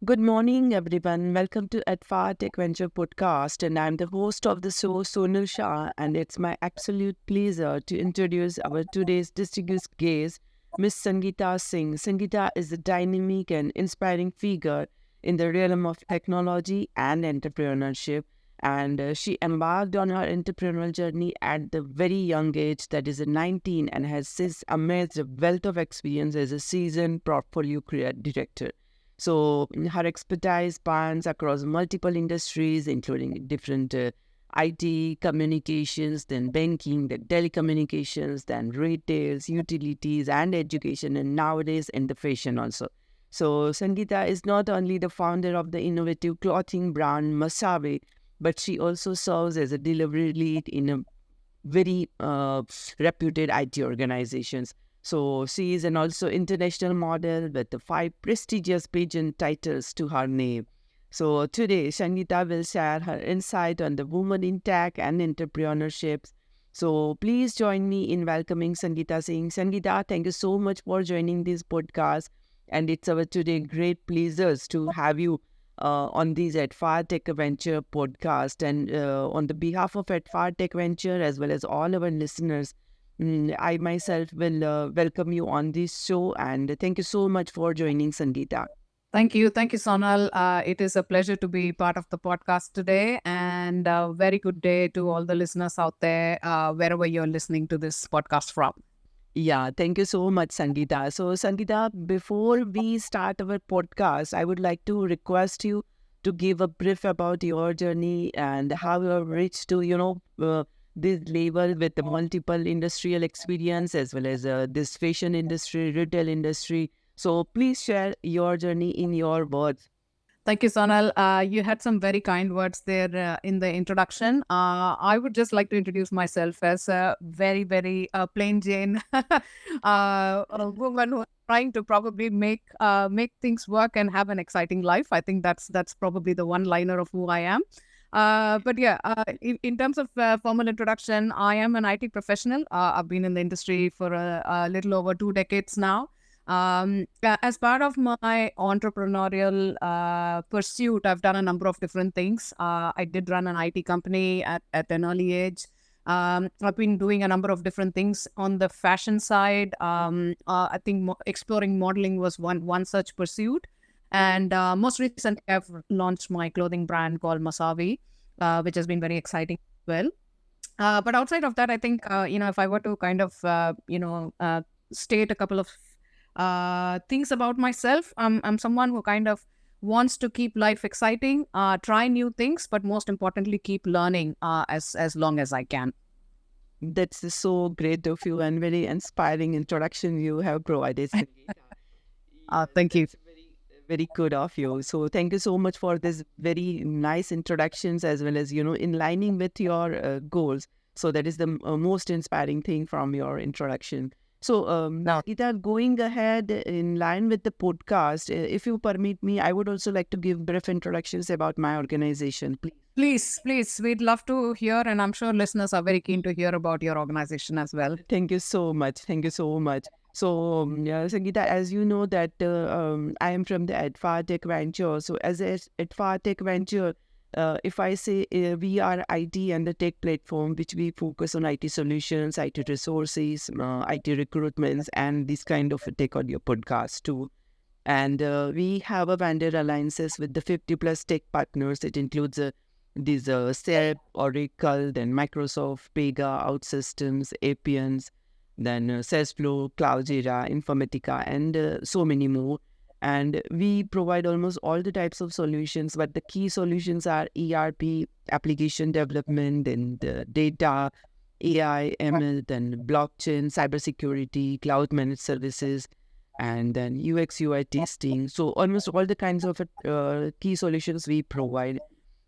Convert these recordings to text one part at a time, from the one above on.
Good morning, everyone. Welcome to Adva Tech Venture podcast, and I'm the host of the show, Sonal Shah, and it's my absolute pleasure to introduce our today's distinguished guest, Miss Sangeeta Singh. Sangeeta is a dynamic and inspiring figure in the realm of technology and entrepreneurship, and she embarked on her entrepreneurial journey at the very young age, that is, at 19, and has since amassed a wealth of experience as a seasoned portfolio director. So her expertise spans across multiple industries, including different IT, communications, then banking, then telecommunications, then retails, utilities, and education, and nowadays in the fashion also. So Sangeeta is not only the founder of the innovative clothing brand Masabi, but she also serves as a delivery lead in a very reputed IT organizations. So she is an also international model with the 5 prestigious pageant titles to her name. So today, Sangeeta will share her insight on the women in tech and entrepreneurship. So please join me in welcoming Sangeeta Singh. Sangeeta, thank you so much for joining this podcast. And it's our today great pleasures to have you on this Adfar Tech Venture podcast. And on the behalf of Adfar Tech Venture, as well as all our listeners, I myself will welcome you on this show. And thank you so much for joining, Sangeeta. Thank you. Thank you, Sonal. It is a pleasure to be part of the podcast today, and a very good day to all the listeners out there, wherever you're listening to this podcast from. Yeah, thank you so much, Sangeeta. So, Sangeeta, before we start our podcast, I would like to request you to give a brief about your journey and how you have reached to, this level with the multiple industrial experience as well as this fashion industry, retail industry. So, please share your journey in your words. Thank you, Sonal. You had some very kind words there in the introduction. I would just like to introduce myself as a very plain Jane a woman who is trying to probably make things work and have an exciting life. I think that's probably the one liner of who I am. But yeah, in terms of formal introduction, I am an IT professional. I've been in the industry for a little over 2 decades now. As part of my entrepreneurial pursuit, I've done a number of different things. I did run an IT company at an early age. I've been doing a number of different things on the fashion side. I think exploring modeling was one such pursuit. And most recently, I've launched my clothing brand called Masavi, which has been very exciting as well. But outside of that, I think, if I were to kind of, state a couple of things about myself, I'm someone who kind of wants to keep life exciting, try new things, but most importantly, keep learning as long as I can. That's so great of you and very inspiring introduction you have provided, Sangeeta. Yes, Thank you. that's very good of you. So thank you so much for this very nice introductions as well as in lining with your goals. So that is the most inspiring thing from your introduction. So Now, Geeta, going ahead in line with the podcast, if you permit me, I would also like to give brief introductions about my organization, please. please, we'd love to hear, and I'm sure listeners are very keen to hear about your organization as well. Thank you so much. Thank you so much. So, yeah, Sangeeta, as you know that I am from the Adva Tech Venture. So, as a Adva Tech Venture, if I say we are IT and the tech platform, which we focus on IT solutions, IT resources, IT recruitments, and this kind of a tech audio podcast too. And we have a vendor alliances with the 50 plus tech partners. It includes these SAP, Oracle, then Microsoft, Pega, OutSystems, Appians, then Salesforce, Cloudera, Informatica, and so many more. And we provide almost all the types of solutions, but the key solutions are ERP, application development, then the data, AI, ML, then blockchain, cybersecurity, cloud managed services, and then UX UI testing. So almost all the kinds of key solutions we provide.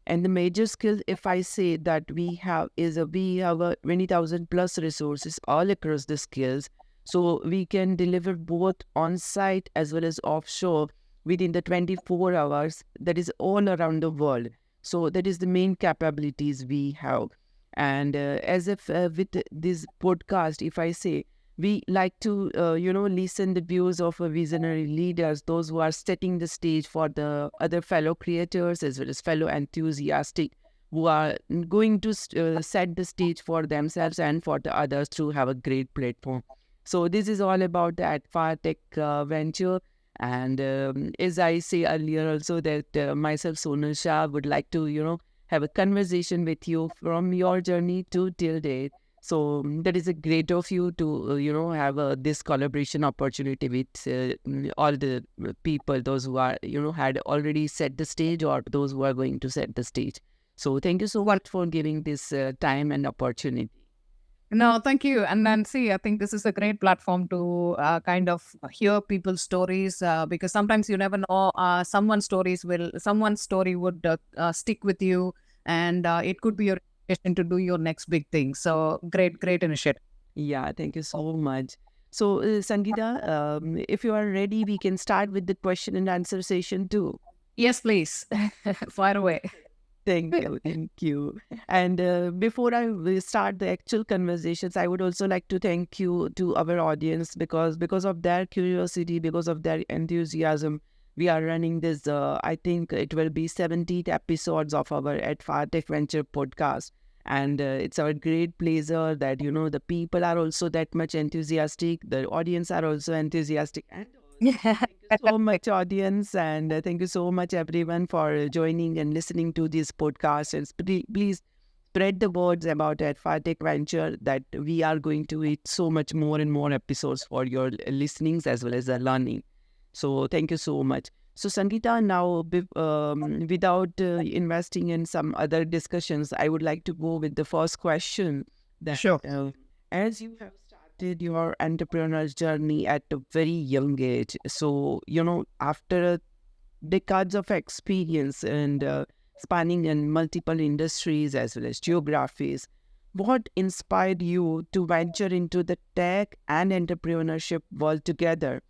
And the major skill, if I say that we have, is we have a 20,000 plus resources all across the skills. So we can deliver both on-site as well as offshore within the 24 hours. That is all around the world. So that is the main capabilities we have. And as if with this podcast, if I say we like to, listen the views of visionary leaders, those who are setting the stage for the other fellow creators as well as fellow enthusiastic who are going to set the stage for themselves and for the others to have a great platform. So this is all about the Adfar Tech venture. And as I say earlier also that myself, Sonal Shah, would like to, have a conversation with you from your journey to till date. So that is a great of you to, have this collaboration opportunity with all the people, those who are, had already set the stage or those who are going to set the stage. So thank you so much for giving this time and opportunity. No, thank you. And Nancy, I think this is a great platform to kind of hear people's stories because sometimes you never know someone's story would stick with you, and it could be your inspiration to do your next big thing. So great initiative. Yeah, thank you so much. So Sangeeta, if you are ready, we can start with the question and answer session too. Yes, please. Fire away. Thank you. Thank you. And before I will start the actual conversations, I would also like to thank you to our audience because of their curiosity, because of their enthusiasm, we are running this, I think it will be 70th episodes of our Adfar Tech Venture podcast. And it's our great pleasure that, the people are also that much enthusiastic. The audience are also enthusiastic. And thank you so much, audience, and thank you so much, everyone, for joining and listening to this podcast. And please spread the words about Adfar Tech Venture that we are going to eat so much more and more episodes for your listenings as well as the learning. So thank you so much. So Sangeeta, now without investing in some other discussions, I would like to go with the first question. That, Sure. as you have started your entrepreneur's journey at a very young age, so after decades of experience and spanning in multiple industries as well as geographies, what inspired you to venture into the tech and entrepreneurship world together?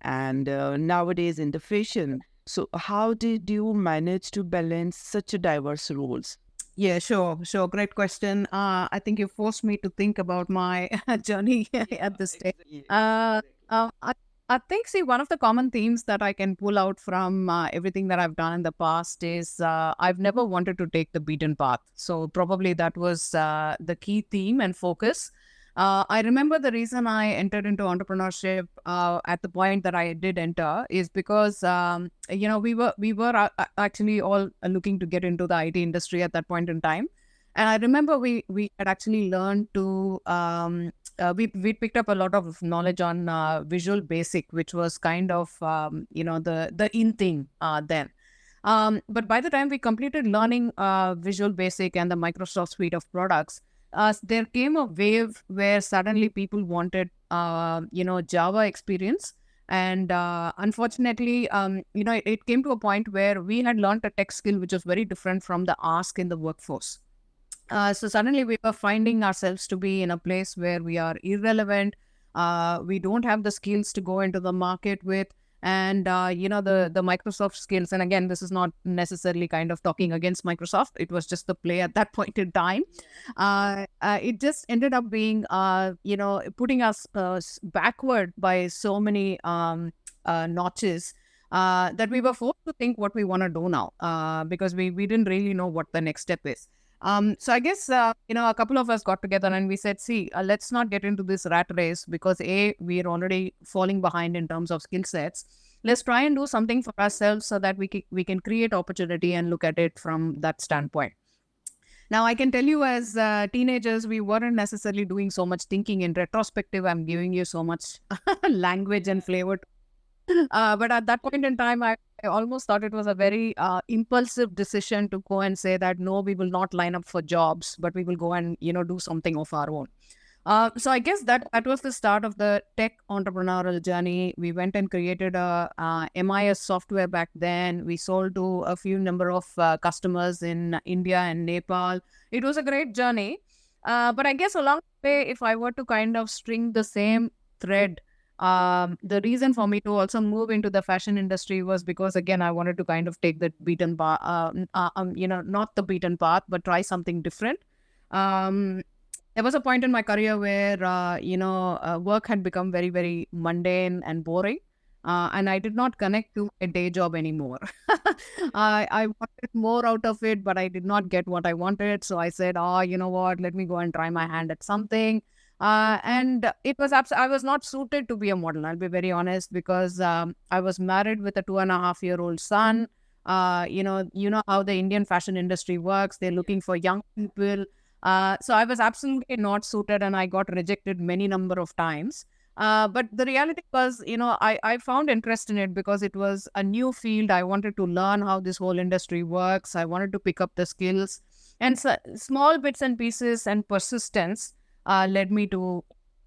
And nowadays in the fashion. So how did you manage to balance such a diverse roles? Yeah, sure. Great question. I think you forced me to think about my journey at this stage. Uh, I, I think, see, one of the common themes that I can pull out from everything that I've done in the past is I've never wanted to take the beaten path. So, probably that was the key theme and focus. I remember the reason I entered into entrepreneurship at the point that I did enter is because we were actually all looking to get into the IT industry at that point in time, and I remember we had actually learned to we picked up a lot of knowledge on Visual Basic, which was kind of the in thing then. But by the time we completed learning Visual Basic and the Microsoft suite of products, there came a wave where suddenly people wanted, Java experience. And unfortunately, it came to a point where we had learned a tech skill which was very different from the ask in the workforce. So suddenly we were finding ourselves to be in a place where we are irrelevant. We don't have the skills to go into the market with. And the Microsoft skills, and again, this is not necessarily kind of talking against Microsoft, it was just the play at that point in time. It just ended up being putting us backward by so many notches that we were forced to think what we want to do now, because we didn't really know what the next step is. So I guess, a couple of us got together and we said, see, let's not get into this rat race because we are already falling behind in terms of skill sets. Let's try and do something for ourselves so that we can create opportunity and look at it from that standpoint. Now, I can tell you as teenagers, we weren't necessarily doing so much thinking. In retrospective, I'm giving you so much language and flavor. But at that point in time, I almost thought it was a very impulsive decision to go and say that, no, we will not line up for jobs, but we will go and, do something of our own. So I guess that was the start of the tech entrepreneurial journey. We went and created a MIS software back then. We sold to a few number of customers in India and Nepal. It was a great journey. But I guess along the way, if I were to kind of string the same thread, the reason for me to also move into the fashion industry was because, again, I wanted to kind of take the beaten path, not the beaten path, but try something different. there was a point in my career where, work had become very, very mundane and boring. And I did not connect to a day job anymore. I wanted more out of it, but I did not get what I wanted. So I said, oh, you know what, let me go and try my hand at something. And it was I was not suited to be a model. I'll be very honest, because I was married with a 2.5-year-old son. You know how the Indian fashion industry works. They're looking for young people. So I was absolutely not suited, and I got rejected many number of times. But the reality was, I found interest in it because it was a new field. I wanted to learn how this whole industry works. I wanted to pick up the skills, and so, small bits and pieces and persistence led me to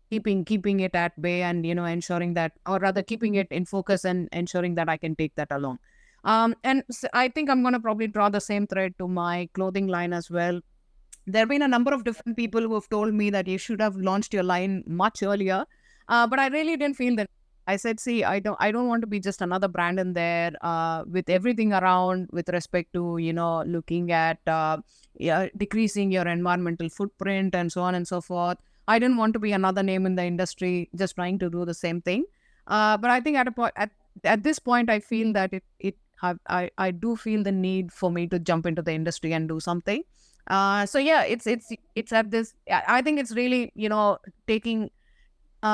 keeping it at bay, and ensuring that, or rather keeping it in focus and ensuring that I can take that along. And I think I'm going to probably draw the same thread to my clothing line as well. There have been a number of different people who have told me that you should have launched your line much earlier, but I really didn't feel that. I said, see, I don't want to be just another brand in there, with everything around with respect to looking at decreasing your environmental footprint and so on and so forth. I didn't want to be another name in the industry just trying to do the same thing. But I think at this point, I feel that I do feel the need for me to jump into the industry and do something. So yeah, it's at this. I think it's really taking,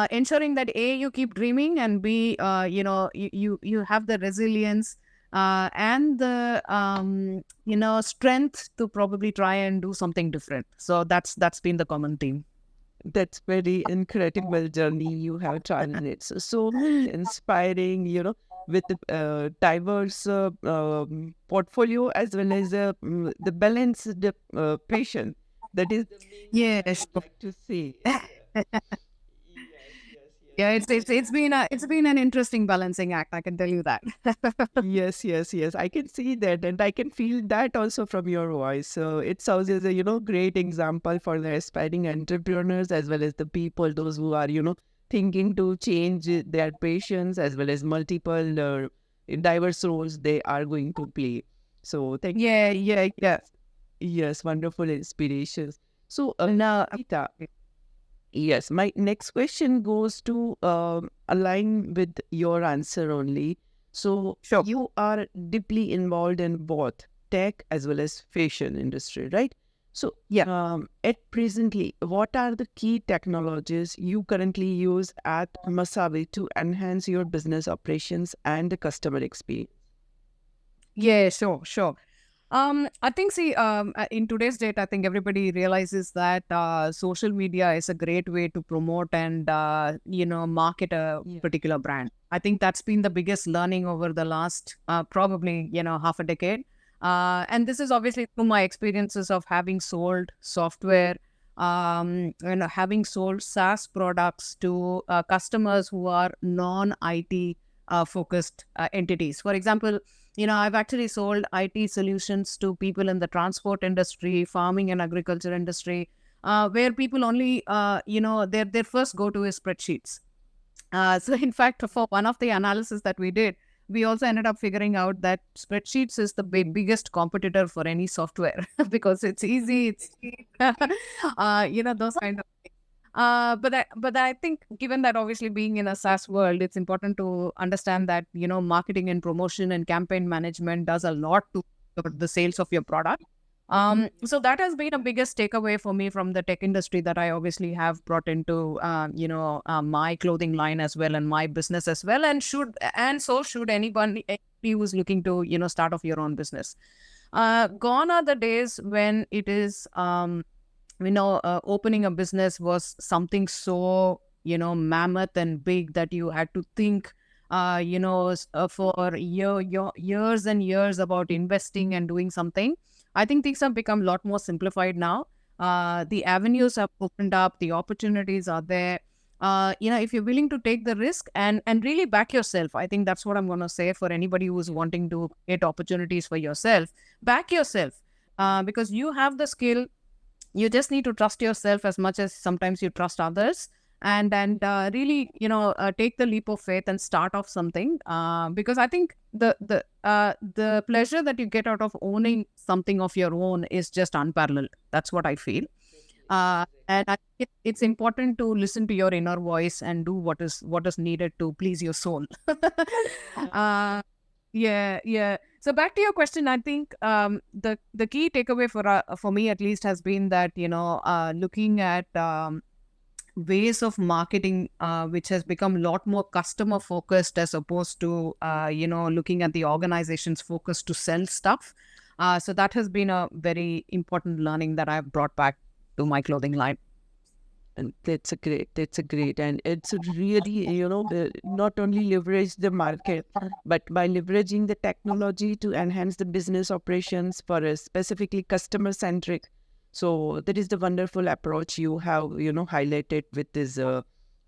ensuring that A, you keep dreaming, and B, you have the resilience and the strength to probably try and do something different. So that's been the common theme. That's very incredible journey you have tried it. So inspiring, with the diverse portfolio, as well as the balanced patient. That is the main thing I Yes. would like to say. Yeah, it's been an interesting balancing act. I can tell you that. Yes. I can see that, and I can feel that also from your voice. So it sounds as a great example for the aspiring entrepreneurs, as well as the people, those who are thinking to change their patients, as well as multiple diverse roles they are going to play. So thank you. Yeah. Yes, wonderful inspirations. So now, Rita, yes, my next question goes to align with your answer only. So Sure. you are deeply involved in both tech as well as fashion industry, right? So Yeah. at presently, what are the key technologies you currently use at Masavi to enhance your business operations and the customer experience? Yeah, sure. I think, see, in today's date, I think everybody realizes that social media is a great way to promote and market a Yeah. particular brand. I think that's been the biggest learning over the last probably half a decade. And this is obviously through my experiences of having sold software, having sold SaaS products to customers who are non-IT focused entities. For example, I've actually sold IT solutions to people in the transport industry, farming and agriculture industry, where people only, their first go-to is spreadsheets. So in fact, for one of the analysis that we did, we also ended up figuring out that spreadsheets is the biggest competitor for any software because it's easy, it's cheap, those kind of things. But I think, given that obviously being in a SaaS world, it's important to understand that marketing and promotion and campaign management does a lot to the sales of your product. So that has been a biggest takeaway for me from the tech industry that I obviously have brought into my clothing line as well, and my business as well, and so should anybody who's looking to start off your own business. Gone are the days when it is opening a business was something so mammoth and big that you had to think for years and years about investing and doing something. I think things have become a lot more simplified now. The avenues have opened up, the opportunities are there. If you're willing to take the risk and really back yourself, I think that's what I'm going to say for anybody who's wanting to get opportunities for yourself. Back yourself, because you have the skill. You just need to trust yourself as much as sometimes you trust others, and really take the leap of faith and start off something, because I think the pleasure that you get out of owning something of your own is just unparalleled. That's what I feel. And I think it's important to listen to your inner voice and do what is needed to please your soul. uh, yeah, yeah. So back to your question, I think the key takeaway for me at least has been that looking at ways of marketing which has become a lot more customer focused as opposed to looking at the organization's focus to sell stuff. So that has been a very important learning that I've brought back to my clothing line. And that's a great, and it's really, not only leverage the market, but by leveraging the technology to enhance the business operations for a specifically customer centric. So that is the wonderful approach you have, highlighted with this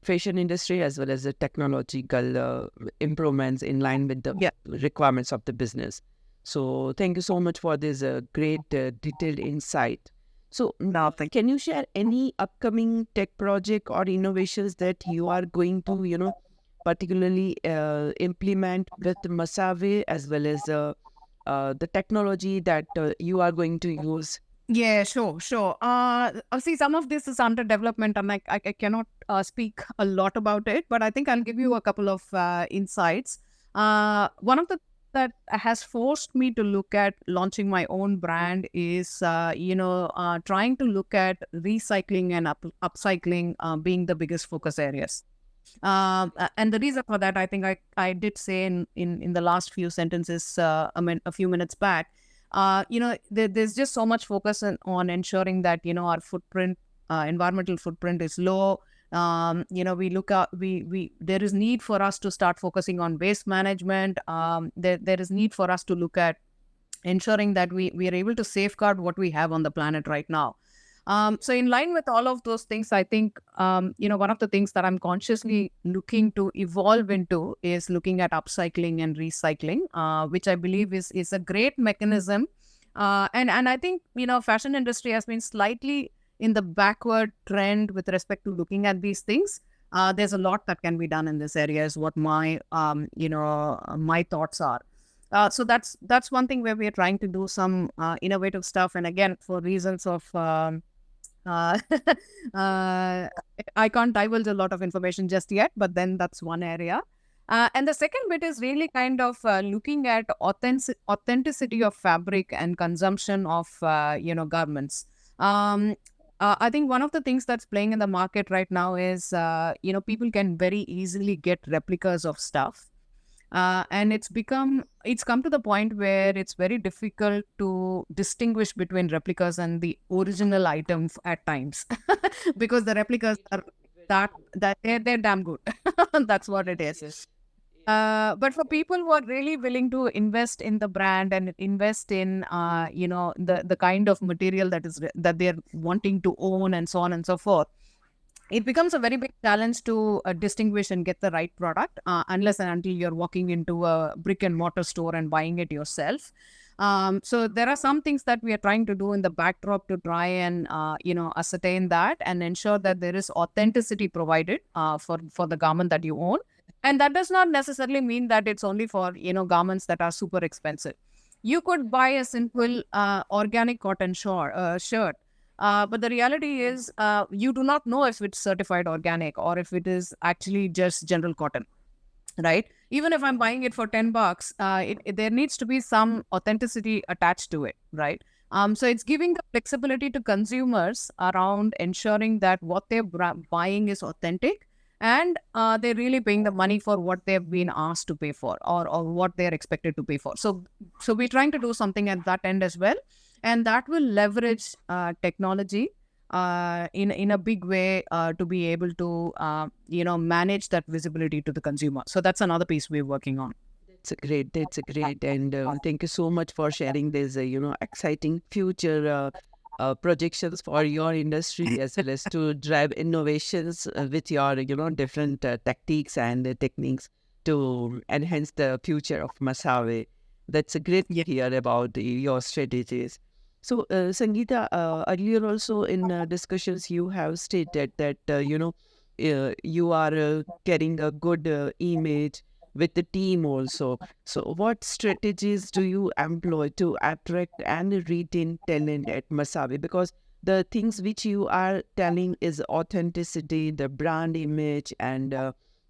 fashion industry as well as the technological improvements in line with the Yeah. requirements of the business. So thank you so much for this great detailed insight. So, No, thank can you share any upcoming tech project or innovations that you are going to, particularly implement with Masave, as well as the technology that you are going to use? Yeah, sure, sure. See, some of this is under development, and I cannot speak a lot about it, but I think I'll give you a couple of insights. One of the that has forced me to look at launching my own brand is, trying to look at recycling and upcycling being the biggest focus areas. And the reason for that, I think I did say in the last few sentences, a few minutes back, there's just so much focus on ensuring that, our footprint, environmental footprint is low. We look at, there is need for us to start focusing on waste management. There is need for us to look at ensuring that we are able to safeguard what we have on the planet right now. So in line with all of those things, I think, one of the things that I'm consciously looking to evolve into is looking at upcycling and recycling, which I believe is a great mechanism. And I think, fashion industry has been slightly in the backward trend with respect to looking at these things. There's a lot that can be done in this area is what my, my thoughts are. So that's one thing where we are trying to do some innovative stuff. And again, for reasons of uh, I can't divulge a lot of information just yet, but then that's one area. And the second bit is really kind of looking at authenticity of fabric and consumption of garments. I think one of the things that's playing in the market right now is people can very easily get replicas of stuff. And it's come to the point where it's very difficult to distinguish between replicas and the original items at times because the replicas are that they're damn good. That's what it is. But for people who are really willing to invest in the brand and invest in the kind of material that they're wanting to own and so on and so forth, it becomes a very big challenge to distinguish and get the right product unless and until you're walking into a brick and mortar store and buying it yourself. So there are some things that we are trying to do in the backdrop to try and ascertain that and ensure that there is authenticity provided for the garment that you own. And that does not necessarily mean that it's only for garments that are super expensive. You could buy a simple organic cotton shirt. But the reality is, you do not know if it's certified organic or if it is actually just general cotton, right? Even if I'm buying it for $10, there needs to be some authenticity attached to it, right? So it's giving the flexibility to consumers around ensuring that what they're buying is authentic and they're really paying the money for what they've been asked to pay for or what they're expected to pay for. So we're trying to do something at that end as well. And that will leverage technology in a big way to be able to manage that visibility to the consumer. So that's another piece we're working on. That's a great, and thank you so much for sharing this, exciting future projections for your industry as well as to drive innovations with your, different tactics and techniques to enhance the future of Masave. That's a great to hear about your strategies. So, Sangeeta, earlier also in discussions you have stated that, you are getting a good image with the team also. So what strategies do you employ to attract and retain talent at Masave? Because the things which you are telling is authenticity, the brand image, and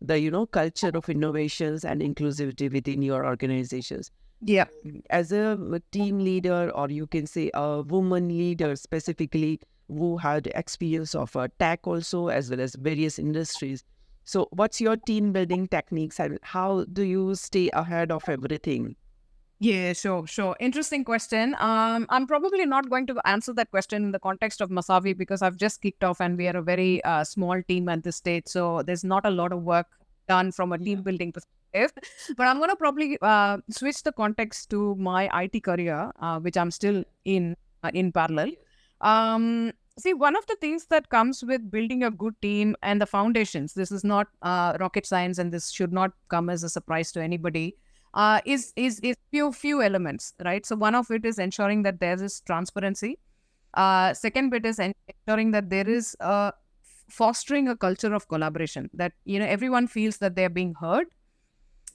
the culture of innovations and inclusivity within your organizations. Yeah. As a team leader, or you can say a woman leader specifically, who had experience of tech also as well as various industries. So what's your team building techniques and how do you stay ahead of everything? Yeah, sure, sure. Interesting question. I'm probably not going to answer that question in the context of Masavi because I've just kicked off and we are a very small team at this stage. So there's not a lot of work done from a team building perspective. But I'm going to probably switch the context to my IT career, which I'm still in parallel. See, one of the things that comes with building a good team and the foundations, this is not rocket science and this should not come as a surprise to anybody, is few elements, right? So one of it is ensuring that there is transparency. Second bit is ensuring that there is fostering a culture of collaboration, that everyone feels that they are being heard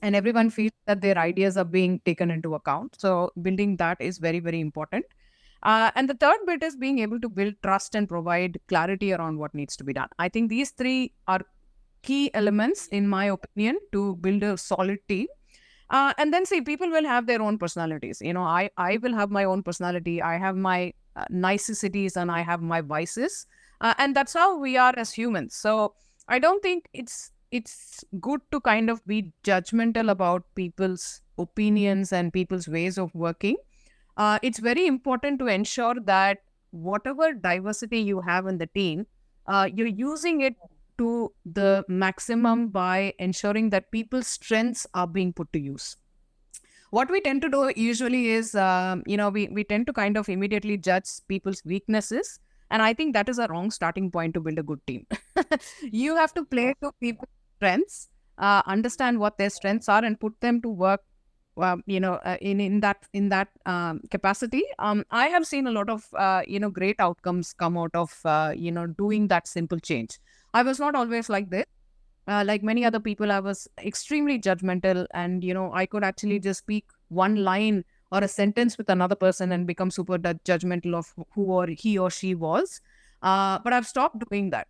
and everyone feels that their ideas are being taken into account. So building that is very, very important. And the third bit is being able to build trust and provide clarity around what needs to be done. I think these three are key elements, in my opinion, to build a solid team. And then see, people will have their own personalities. I will have my own personality. I have my niceties and I have my vices. And that's how we are as humans. So I don't think it's good to kind of be judgmental about people's opinions and people's ways of working. It's very important to ensure that whatever diversity you have in the team, you're using it to the maximum by ensuring that people's strengths are being put to use. What we tend to do usually is, we tend to kind of immediately judge people's weaknesses. And I think that is a wrong starting point to build a good team. You have to play to people's strengths, understand what their strengths are, and put them to work. In that capacity, I have seen a lot of great outcomes come out of doing that simple change. I was not always like this. Like many other people, I was extremely judgmental, and I could actually just speak one line or a sentence with another person and become super judgmental of who or he or she was. But I've stopped doing that.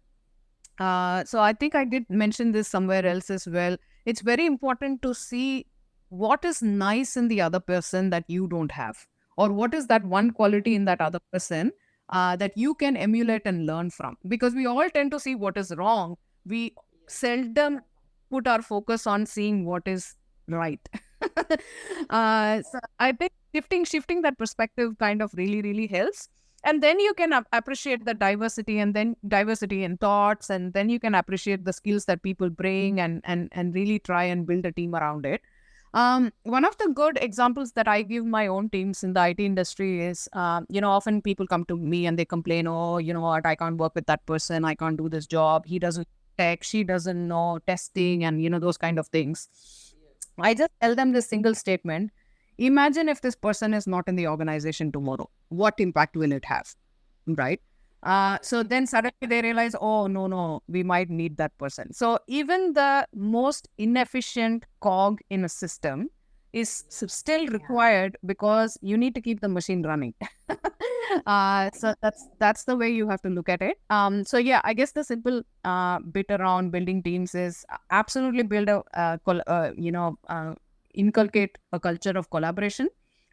So I think I did mention this somewhere else as well. It's very important to see what is nice in the other person that you don't have, or what is that one quality in that other person that you can emulate and learn from. Because we all tend to see what is wrong. We seldom put our focus on seeing what is right. So I think shifting that perspective kind of really, really helps. And then you can appreciate the diversity, and then diversity in thoughts, and then you can appreciate the skills that people bring, and really try and build a team around it. One of the good examples that I give my own teams in the IT industry is, often people come to me and they complain, oh, you know what, I can't work with that person. I can't do this job. He doesn't tech, she doesn't know testing, and, those kind of things. I just tell them this single statement. Imagine if this person is not in the organization tomorrow, what impact will it have? Right? So then suddenly they realize, oh, no, we might need that person. So even the most inefficient cog in a system is still required, because you need to keep the machine running. So that's the way you have to look at it. So yeah, I guess the simple bit around building teams is absolutely build inculcate a culture of collaboration,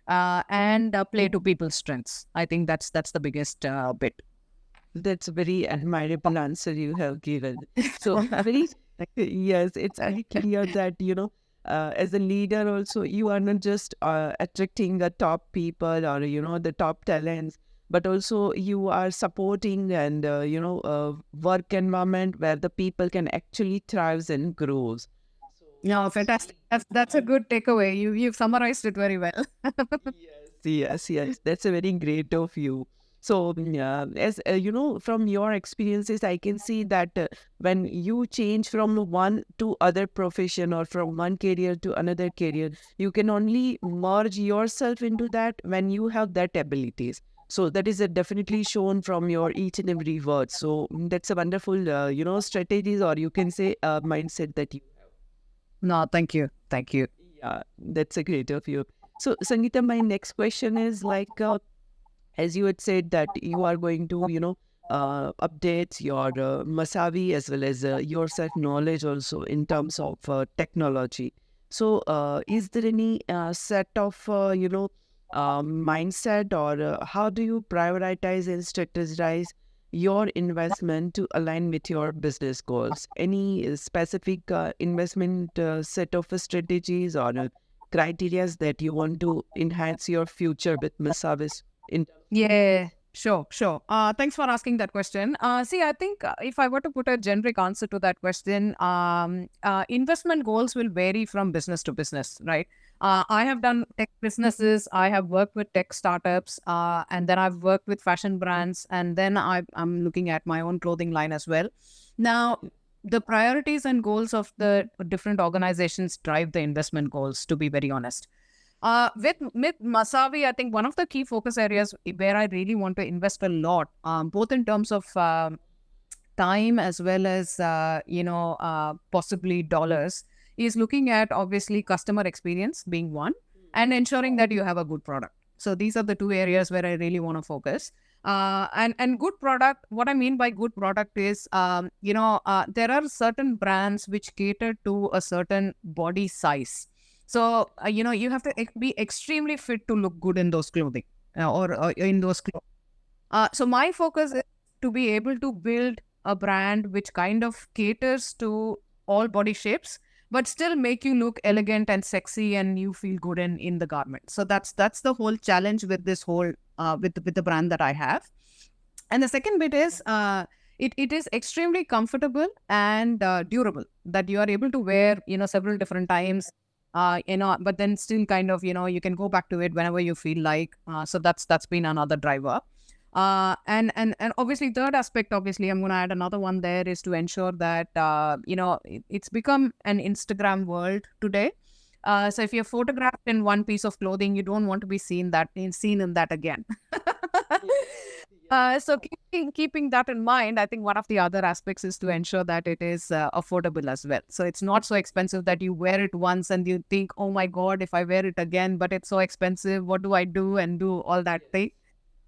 and play to people's strengths. I think that's the biggest bit. That's a very admirable answer you have given. So very, yes, it's very clear that, as a leader also, you are not just attracting the top people or, the top talents, but also you are supporting and, work environment where the people can actually thrive and grows. No, fantastic. That's a good takeaway. You've summarized it very well. Yes. That's a very great of you. So, as from your experiences, I can see that when you change from one to other profession or from one career to another career, you can only merge yourself into that when you have that abilities. So that is definitely shown from your each and every word. So that's a wonderful, strategies, or you can say mindset that you. No, thank you. Thank you. Yeah, that's a great of you. So, Sangeeta, my next question is like, as you had said that you are going to, update your Masavi as well as your self knowledge also in terms of technology. So, is there any set of, mindset, or how do you prioritize and strategize your investment to align with your business goals? Any specific investment set of strategies or criterias that you want to enhance your future with Masavis in? Yeah, sure, sure. Thanks for asking that question. See, I think if I were to put a generic answer to that question, investment goals will vary from business to business, right? I have done tech businesses, I have worked with tech startups, and then I've worked with fashion brands, and then I'm looking at my own clothing line as well. Now, the priorities and goals of the different organizations drive the investment goals, to be very honest. With Masavi, I think one of the key focus areas where I really want to invest a lot, both in terms of time as well as possibly dollars, is looking at obviously customer experience being one, and ensuring that you have a good product. So these are the two areas where I really want to focus. And good product. What I mean by good product is, there are certain brands which cater to a certain body size. So, you have to be extremely fit to look good in those clothing or in those clothes. So, my focus is to be able to build a brand which kind of caters to all body shapes, but still make you look elegant and sexy and you feel good in the garment. So, that's the whole challenge with this whole with the brand that I have. And the second bit is it is extremely comfortable and durable, that you are able to wear several different times, but then still kind of you can go back to it whenever you feel like. So that's been another driver. And obviously third aspect, obviously I'm going to add another one there, is to ensure that it's become an Instagram world today. So if you're photographed in one piece of clothing, you don't want to be seen in that again. So keeping that in mind, I think one of the other aspects is to ensure that it is affordable as well. So it's not so expensive that you wear it once and you think, oh my God, if I wear it again, but it's so expensive, what do I do, and do all that thing.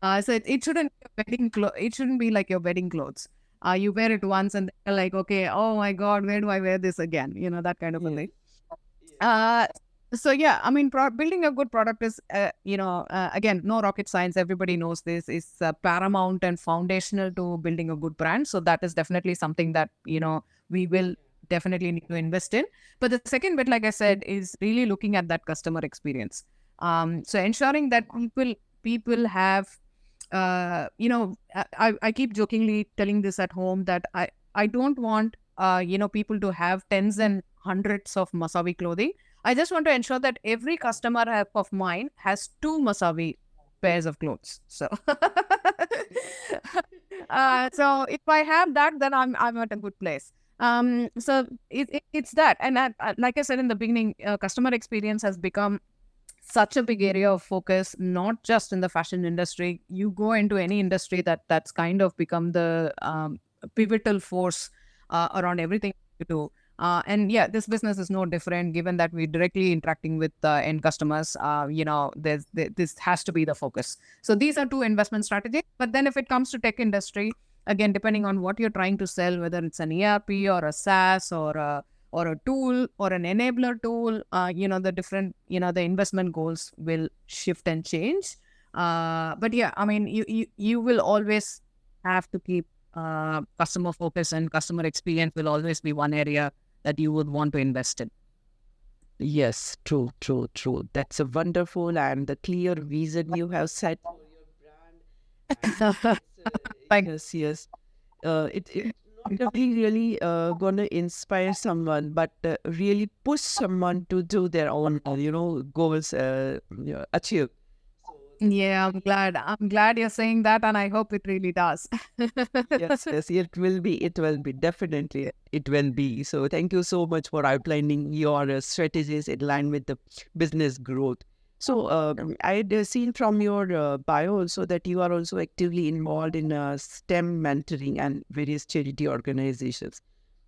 So it shouldn't be a it shouldn't be like your wedding clothes. You wear it once and you're like, okay, oh my God, where do I wear this again? That kind of a thing. So yeah, I mean, building a good product is, again, no rocket science. Everybody knows this is paramount and foundational to building a good brand. So that is definitely something that we will definitely need to invest in. But the second bit, like I said, is really looking at that customer experience. So ensuring that people have, I keep jokingly telling this at home that I don't want people to have tens and hundreds of Masavi clothing. I just want to ensure that every customer of mine has 2 Masavi pairs of clothes. So, so if I have that, then I'm at a good place. So it's that, and like I said in the beginning, customer experience has become such a big area of focus, not just in the fashion industry. You go into any industry that's kind of become the pivotal force around everything you do. And yeah, this business is no different, given that we're directly interacting with end customers. This has to be the focus. So these are 2 investment strategies. But then if it comes to tech industry, again, depending on what you're trying to sell, whether it's an ERP or a SaaS or a tool or an enabler tool, the different, the investment goals will shift and change. But yeah, I mean, you will always have to keep customer focus, and customer experience will always be one area that you would want to invest in. Yes, true. That's a wonderful and a clear vision you have set for your brand. Yes. It not only really gonna inspire someone, but really push someone to do their own, goals achieve. Yeah, I'm glad you're saying that, and I hope it really does. Yes, it will be. Definitely, it will be. So, thank you so much for outlining your strategies in line with the business growth. So, I'd seen from your bio also that you are also actively involved in STEM mentoring and various charity organizations.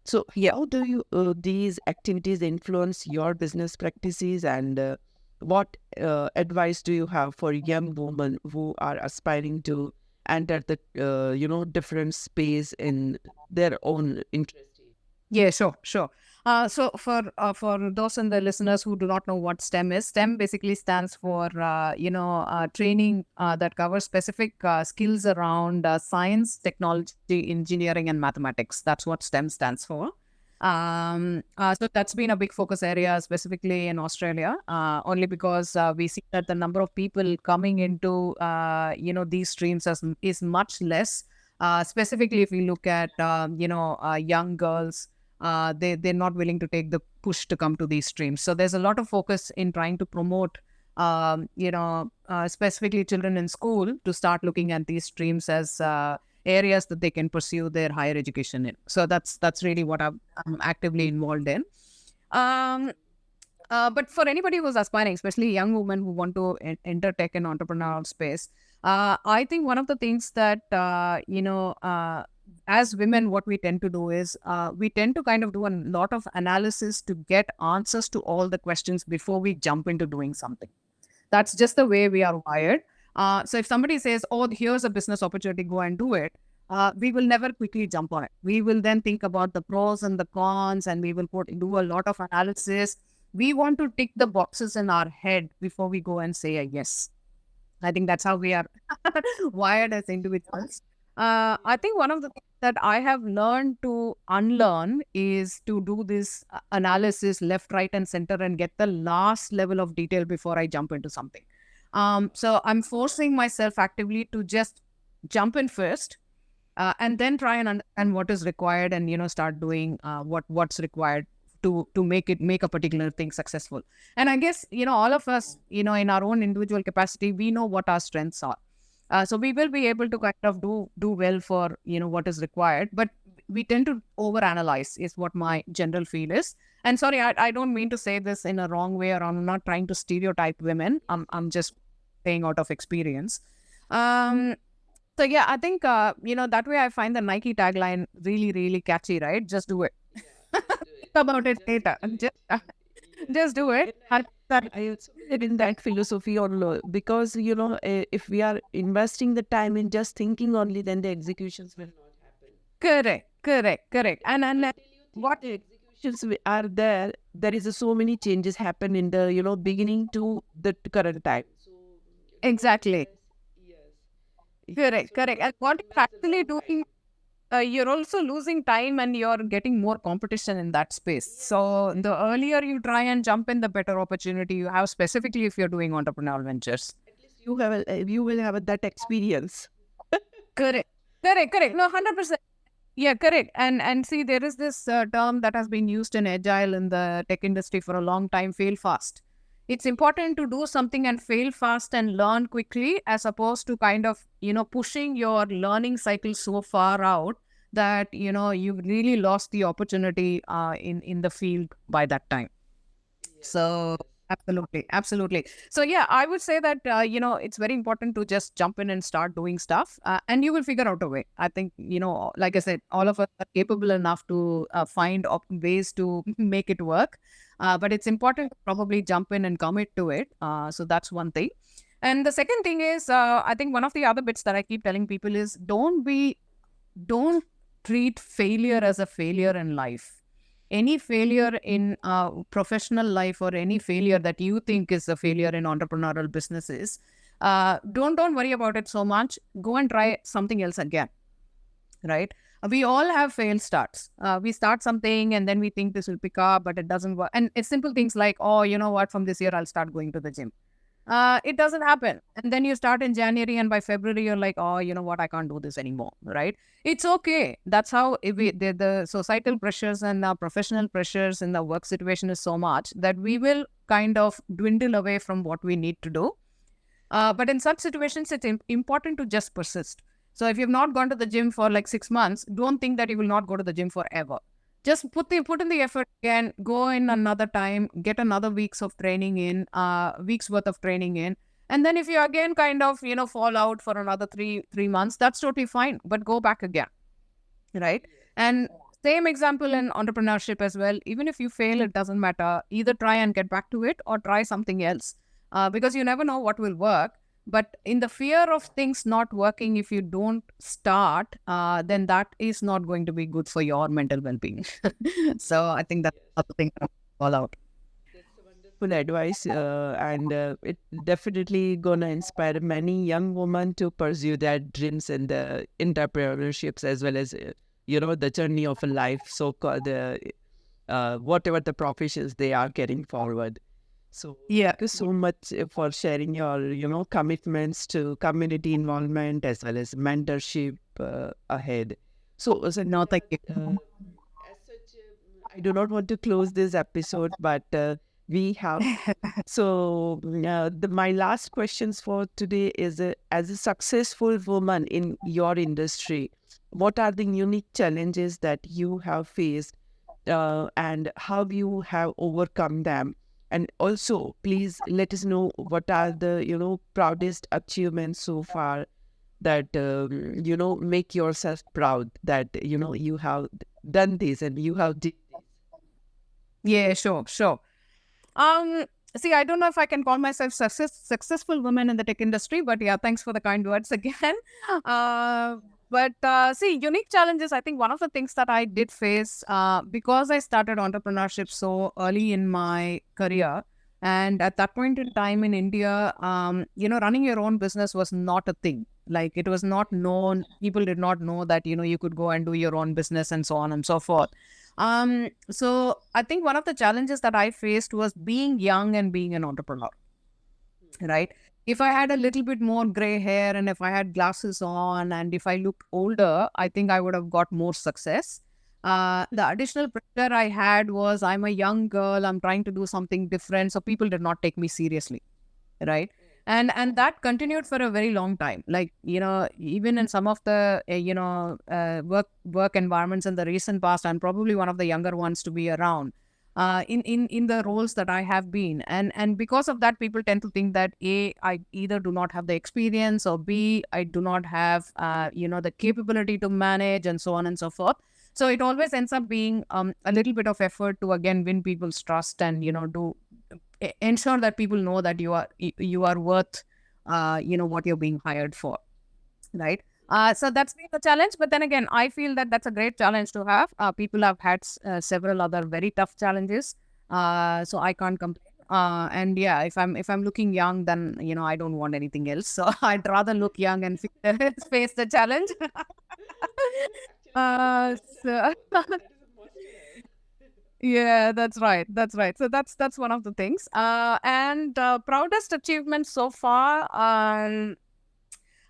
So, how do you these activities influence your business practices, and what advice do you have for young women who are aspiring to enter the different space in their own interest? Yeah, sure. So for those in the listeners who do not know what STEM is, STEM basically stands for training that covers specific skills around science, technology, engineering, and mathematics. That's what STEM stands for. So that's been a big focus area, specifically in Australia, only because we see that the number of people coming into these streams is much less. Specifically, if we look at young girls, they're not willing to take the push to come to these streams. So there's a lot of focus in trying to promote specifically children in school to start looking at these streams as areas that they can pursue their higher education in. So that's really what I'm actively involved in. But for anybody who's aspiring, especially young women who want to enter tech and entrepreneurial space, I think one of the things that as women, what we tend to do is we tend to kind of do a lot of analysis to get answers to all the questions before we jump into doing something. That's just the way we are wired. So if somebody says, "Oh, here's a business opportunity, go and do it," we will never quickly jump on it. We will then think about the pros and the cons, and we will do a lot of analysis. We want to tick the boxes in our head before we go and say a yes. I think that's how we are wired as individuals. I think one of the things that I have learned to unlearn is to do this analysis left, right, and center and get the last level of detail before I jump into something. So I'm forcing myself actively to just jump in first, and then try and understand what is required, and start doing what's required to make a particular thing successful. And I guess all of us in our own individual capacity, we know what our strengths are. So we will be able to kind of do well for what is required, but we tend to overanalyze is what my general feel is. And sorry, I don't mean to say this in a wrong way, or I'm not trying to stereotype women. I'm just saying out of experience. So yeah, I think that way I find the Nike tagline really, really catchy, right? Just do it. About it later. Just do it. I also believe in that philosophy because if we are investing the time in just thinking only, then the executions will not happen. Correct. And What the executions are there is so many changes happen in the beginning to the current time. So exactly. yes. Correct. And what you're actually doing, you're also losing time and you're getting more competition in that space. So the earlier you try and jump in, the better opportunity you have, specifically if you're doing entrepreneurial ventures. At least you will have that experience. Correct. No, 100%. Yeah, correct. And see, there is this term that has been used in agile in the tech industry for a long time: fail fast. It's important to do something and fail fast and learn quickly, as opposed to kind of pushing your learning cycle so far out that you've really lost the opportunity in the field by that time. So absolutely. So yeah, I would say that it's very important to just jump in and start doing stuff, and you will figure out a way. I think like I said, all of us are capable enough to find ways to make it work. But it's important to probably jump in and commit to it. So that's one thing. And the second thing is, I think one of the other bits that I keep telling people is don't treat failure as a failure in life. Any failure in professional life, or any failure that you think is a failure in entrepreneurial businesses, don't worry about it so much. Go and try something else again, right? We all have failed starts. We start something and then we think this will pick up, but it doesn't work. And it's simple things like, oh, you know what, from this year, I'll start going to the gym. It doesn't happen. And then you start in January, and by February, you're like, oh, you know what, I can't do this anymore, right? It's okay. That's how the societal pressures and the professional pressures in the work situation is so much that we will kind of dwindle away from what we need to do. But in such situations, it's important to just persist. So if you've not gone to the gym for like 6 months, don't think that you will not go to the gym forever. Just put in the effort again, go in another time, get another week's worth of training in. And then if you again kind of, fall out for another three months, that's totally fine, but go back again, right? And same example in entrepreneurship as well. Even if you fail, it doesn't matter. Either try and get back to it or try something else. because you never know what will work. But in the fear of things not working, if you don't start, then that is not going to be good for your mental well-being. So I think that's another thing to call out. Full advice, and it definitely gonna inspire many young women to pursue their dreams in the entrepreneurships as well as the journey of a life, so called whatever the professions they are carrying forward. So Yeah. thank you so much for sharing your commitments to community involvement as well as mentorship ahead. So No, Sangeeta, thank you. as such, I do not want to close this episode, but we have. So my last questions for today is: as a successful woman in your industry, what are the unique challenges that you have faced, and how you have overcome them? And also, please let us know what are the proudest achievements so far that make yourself proud that you have done this and you have did this. Yeah, sure, sure. Um, See, I don't know if I can call myself successful woman in the tech industry, but yeah, thanks for the kind words again. But see, unique challenges. I think one of the things that I did face, because I started entrepreneurship so early in my career, and at that point in time in India, running your own business was not a thing. Like, it was not known. People did not know that you could go and do your own business and so on and so forth. So I think one of the challenges that I faced was being young and being an entrepreneur, right? If I had a little bit more gray hair and if I had glasses on and if I looked older, I think I would have got more success. The additional pressure I had was, I'm a young girl, I'm trying to do something different. So people did not take me seriously, right? And that continued for a very long time. Like, even in some of the work environments in the recent past, I'm probably one of the younger ones to be around, in the roles that I have been. And because of that, people tend to think that A, I either do not have the experience, or B, I do not have the capability to manage, and so on and so forth. So it always ends up being a little bit of effort to again win people's trust, and do ensure that people know that you are worth what you're being hired for, right? So that's been the challenge, but then again, I feel that that's a great challenge to have. People have had several other very tough challenges, so I can't complain. And yeah, if I'm looking young, then I don't want anything else, so I'd rather look young and face the challenge. So yeah, that's right. That's right. So that's one of the things. And proudest achievement so far.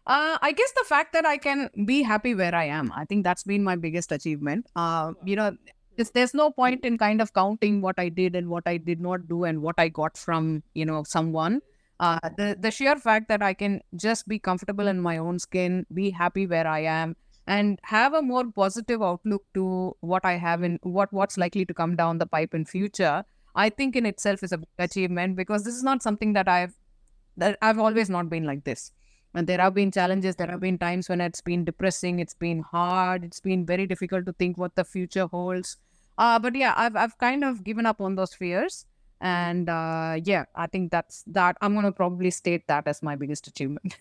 I guess the fact that I can be happy where I am. I think that's been my biggest achievement. There's no point in kind of counting what I did and what I did not do and what I got from someone. The sheer fact that I can just be comfortable in my own skin, be happy where I am, and have a more positive outlook to what I have in what's likely to come down the pipe in future, I think in itself is a big achievement, because this is not something that I've always not been like this. And there have been challenges, there have been times when it's been depressing, it's been hard, it's been very difficult to think what the future holds. But yeah, I've kind of given up on those fears. And yeah, I think that I'm gonna probably state that as my biggest achievement.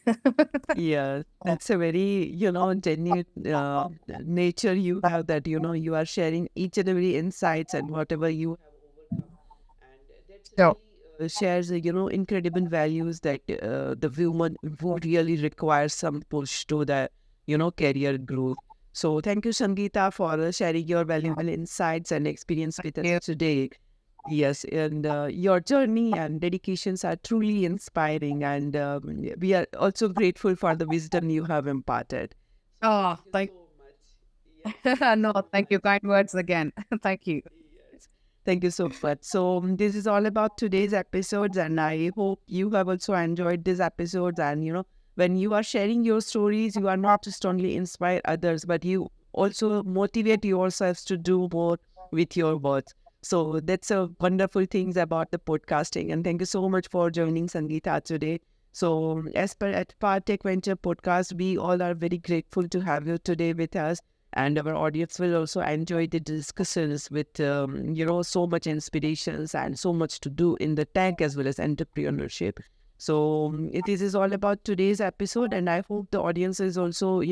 Yeah, that's a very, genuine nature you have, that, you are sharing each and every insights and whatever you have overcome. And that's So really shares, incredible values that the woman would really require some push to the, career growth. So thank you, Sangeeta, for sharing your valuable insights and experience with yeah. us today. Yes, and your journey and dedications are truly inspiring, and we are also grateful for the wisdom you have imparted. So Oh, thank you thank so much. Yes, no, thank you. Kind words again. Thank you. yes. Thank you so much. So this is all about today's episodes, and I hope you have also enjoyed these episodes. And when you are sharing your stories, you are not just only inspire others, but you also motivate yourselves to do more with your words. So that's a wonderful things about the podcasting. And thank you so much for joining Sangeeta today. So as per at Part Tech Venture podcast, we all are very grateful to have you today with us. and our audience will also enjoy the discussions with so much inspirations and so much to do in the tech as well as entrepreneurship. So this is all about today's episode, and I hope the audience is also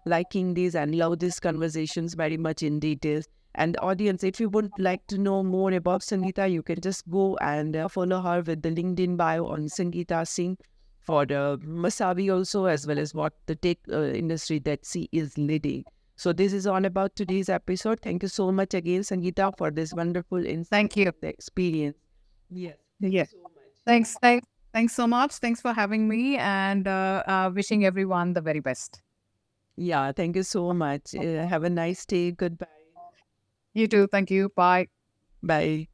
liking these and love these conversations very much in details. And audience, if you would like to know more about Sangeeta, you can just go and follow her with the LinkedIn bio on Sangeeta Singh for the Masabi also, as well as what the tech industry that she is leading. So this is all about today's episode. Thank you so much again, Sangeeta, for this wonderful insight, Thank you. the experience. Yes, thank you Yes. so much. Thanks so much. Thanks for having me, and wishing everyone the very best. Yeah, thank you so much. Have a nice day. Goodbye. You too. Thank you. Bye. Bye.